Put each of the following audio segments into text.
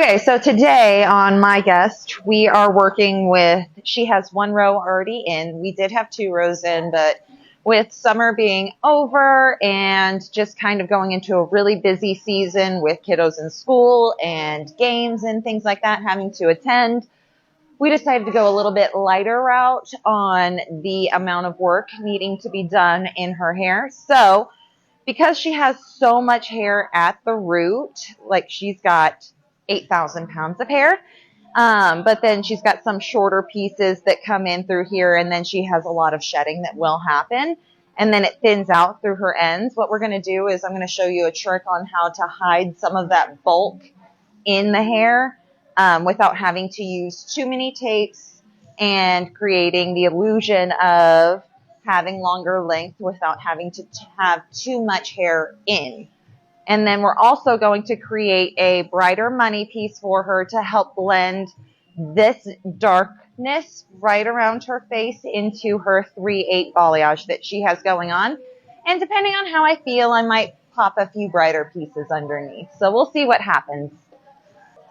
Okay, so today on My Guest, we are working with, she has one row already in. We did have 2 rows in, but with summer being over and just kind of going into a really busy season with kiddos in school and games and things like that having to attend, we decided to go a little bit lighter route on the amount of work needing to be done in her hair. So because she has so much hair at the root, like she's got 8,000 pounds of hair, but then she's got some shorter pieces that come in through here, and then she has a lot of shedding that will happen, and then it thins out through her ends. What we're going to do is I'm going to show you a trick on how to hide some of that bulk in the hair without having to use too many tapes and creating the illusion of having longer length without having to have too much hair in. And then we're also going to create a brighter money piece for her to help blend this darkness right around her face into her 3/8 balayage that she has going on. And depending on how I feel, I might pop a few brighter pieces underneath. So we'll see what happens.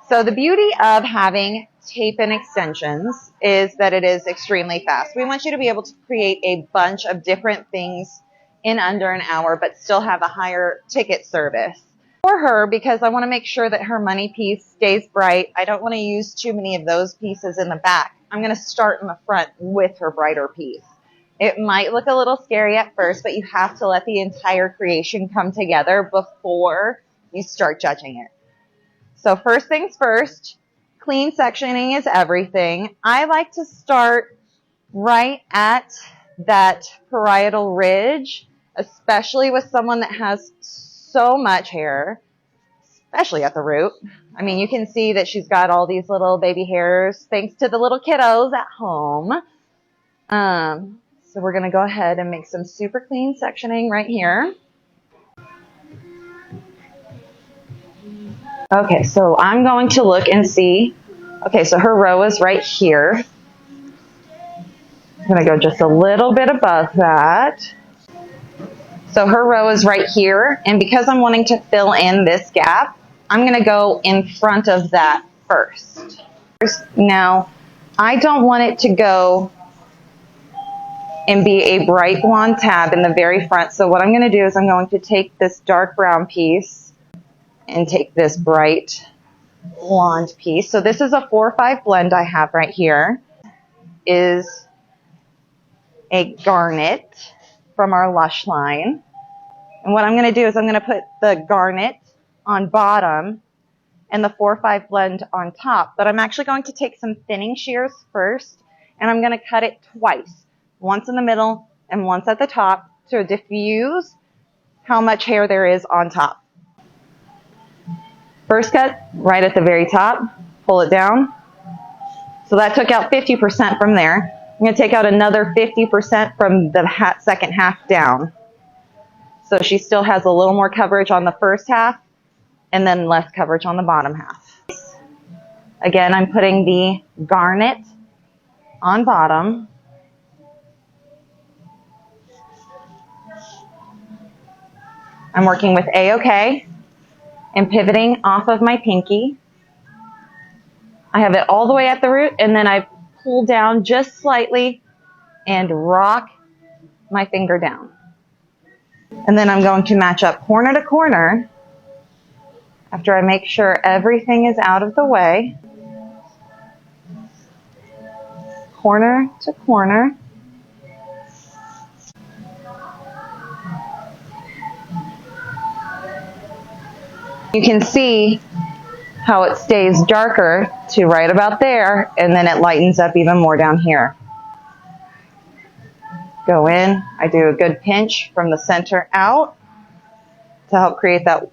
So the beauty of having tape and extensions is that it is extremely fast. We want you to be able to create a bunch of different things in under an hour, but still have a higher ticket service. For her, because I want to make sure that her money piece stays bright, I don't want to use too many of those pieces in the back. I'm going to start in the front with her brighter piece. It might look a little scary at first, but you have to let the entire creation come together before you start judging it. So first things first, clean sectioning is everything. I like to start right at that parietal ridge, especially with someone that has so much hair, especially at the root. I mean, you can see that she's got all these little baby hairs thanks to the little kiddos at home. So we're going to go ahead and make some super clean sectioning right here. Okay, so I'm going to look and see. Okay, so her row is right here. I'm going to go just a little bit above that. So her row is right here, and because I'm wanting to fill in this gap, I'm going to go in front of that first. Now, I don't want it to go and be a bright blonde tab in the very front, so what I'm going to do is I'm going to take this dark brown piece and take this bright blonde piece. So this is a 4-5 blend I have right here. Is a garnet from our Lush line. And what I'm going to do is I'm going to put the garnet on bottom and the 4-5 blend on top. But I'm actually going to take some thinning shears first, and I'm going to cut it twice. Once in the middle and once at the top to diffuse how much hair there is on top. First cut, right at the very top, pull it down. So that took out 50% from there. I'm going to take out another 50% from the second half down. So she still has a little more coverage on the first half and then less coverage on the bottom half. Again, I'm putting the garnet on bottom. I'm working with A-OK. And pivoting off of my pinky. I have it all the way at the root, and then I pull down just slightly and rock my finger down. And then I'm going to match up corner to corner after I make sure everything is out of the way. Corner to corner. You can see how it stays darker to right about there, and then it lightens up even more down here. Go in, I do a good pinch from the center out to help create that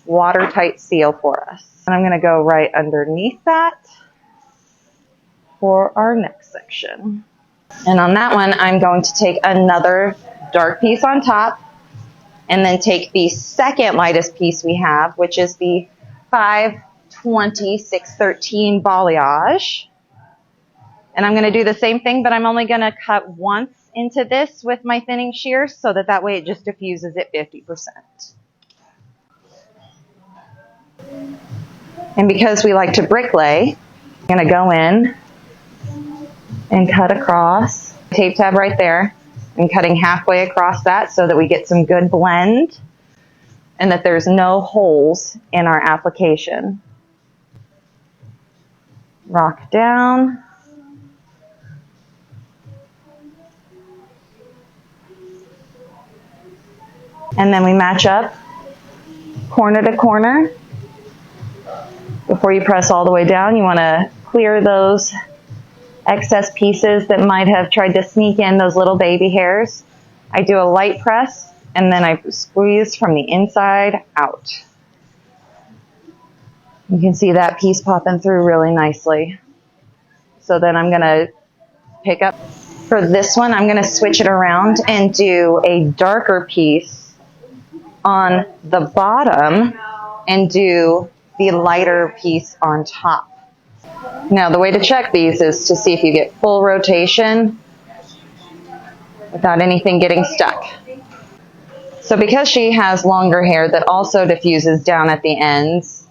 watertight seal for us. And I'm going to go right underneath that for our next section. And on that one, I'm going to take another dark piece on top, and then take the second lightest piece we have, which is the 5/20/6/13 balayage. And I'm going to do the same thing, but I'm only going to cut once into this with my thinning shears so that way it just diffuses it 50%. And because we like to bricklay, I'm going to go in and cut across. Tape tab right there. I'm cutting halfway across that so that we get some good blend and that there's no holes in our application. Rock down. And then we match up corner to corner. Before you press all the way down, you want to clear those excess pieces that might have tried to sneak in, those little baby hairs. I do a light press and then I squeeze from the inside out. You can see that piece popping through really nicely. So then I'm going to pick up, for this one, I'm going to switch it around and do a darker piece on the bottom and do the lighter piece on top. Now the way to check these is to see if you get full rotation without anything getting stuck. So because she has longer hair that also diffuses down at the ends,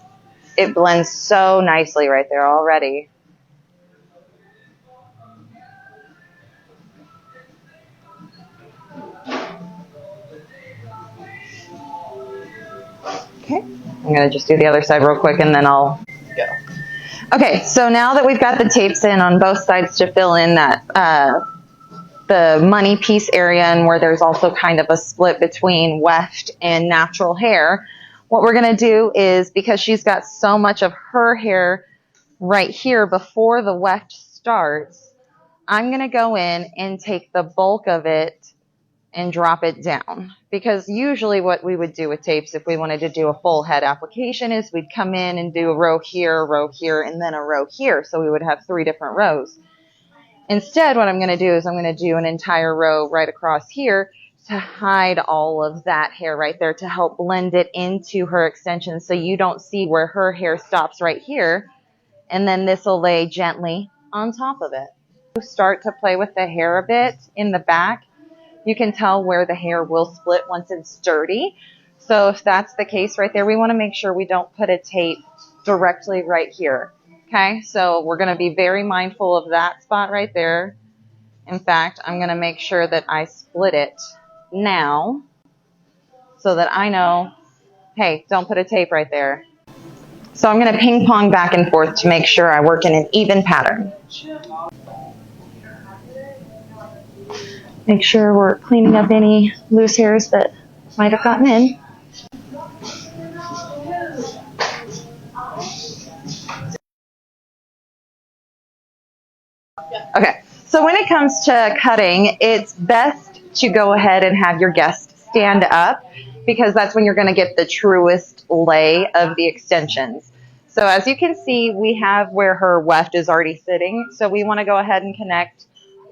it blends so nicely right there already. Okay, I'm going to just do the other side real quick and then I'll go. Okay, so now that we've got the tapes in on both sides to fill in that the money piece area and where there's also kind of a split between weft and natural hair, what we're going to do is, because she's got so much of her hair right here before the weft starts, I'm going to go in and take the bulk of it and drop it down. Because usually what we would do with tapes if we wanted to do a full head application is we'd come in and do a row here, and then a row here. So we would have 3 different rows. Instead, what I'm going to do is I'm going to do an entire row right across here to hide all of that hair right there to help blend it into her extension so you don't see where her hair stops right here. And then this will lay gently on top of it. Start to play with the hair a bit in the back. You can tell where the hair will split once it's dirty. So if that's the case right there, we want to make sure we don't put a tape directly right here. Okay, so we're going to be very mindful of that spot right there. In fact, I'm going to make sure that I split it now so that I know, hey, don't put a tape right there. So I'm going to ping pong back and forth to make sure I work in an even pattern. Make sure we're cleaning up any loose hairs that might have gotten in. Okay, so when it comes to cutting, it's best to go ahead and have your guest stand up because that's when you're going to get the truest lay of the extensions. So as you can see, we have where her weft is already sitting. So we want to go ahead and connect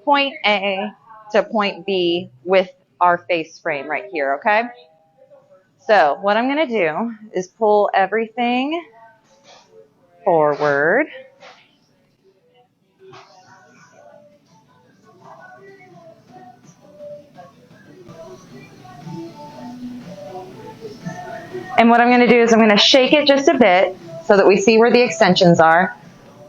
point A to point B with our face frame right here, okay? So what I'm going to do is pull everything forward. And what I'm going to do is I'm going to shake it just a bit so that we see where the extensions are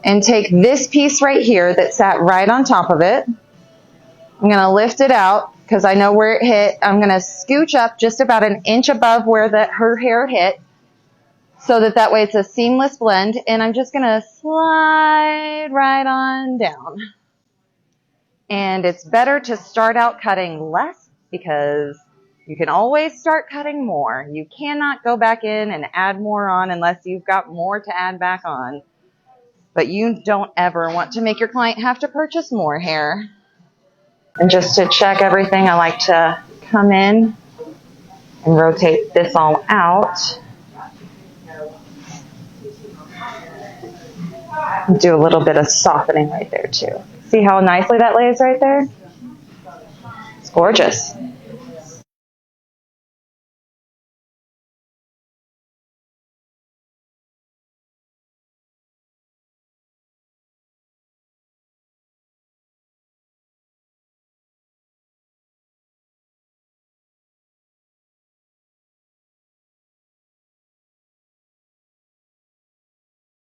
and take this piece right here that sat right on top of it. I'm going to lift it out because I know where it hit. I'm going to scooch up just about an inch above where her hair hit so that way it's a seamless blend. And I'm just going to slide right on down. And it's better to start out cutting less because you can always start cutting more. You cannot go back in and add more on unless you've got more to add back on. But you don't ever want to make your client have to purchase more hair. And just to check everything, I like to come in and rotate this all out. Do a little bit of softening right there too. See how nicely that lays right there? It's gorgeous.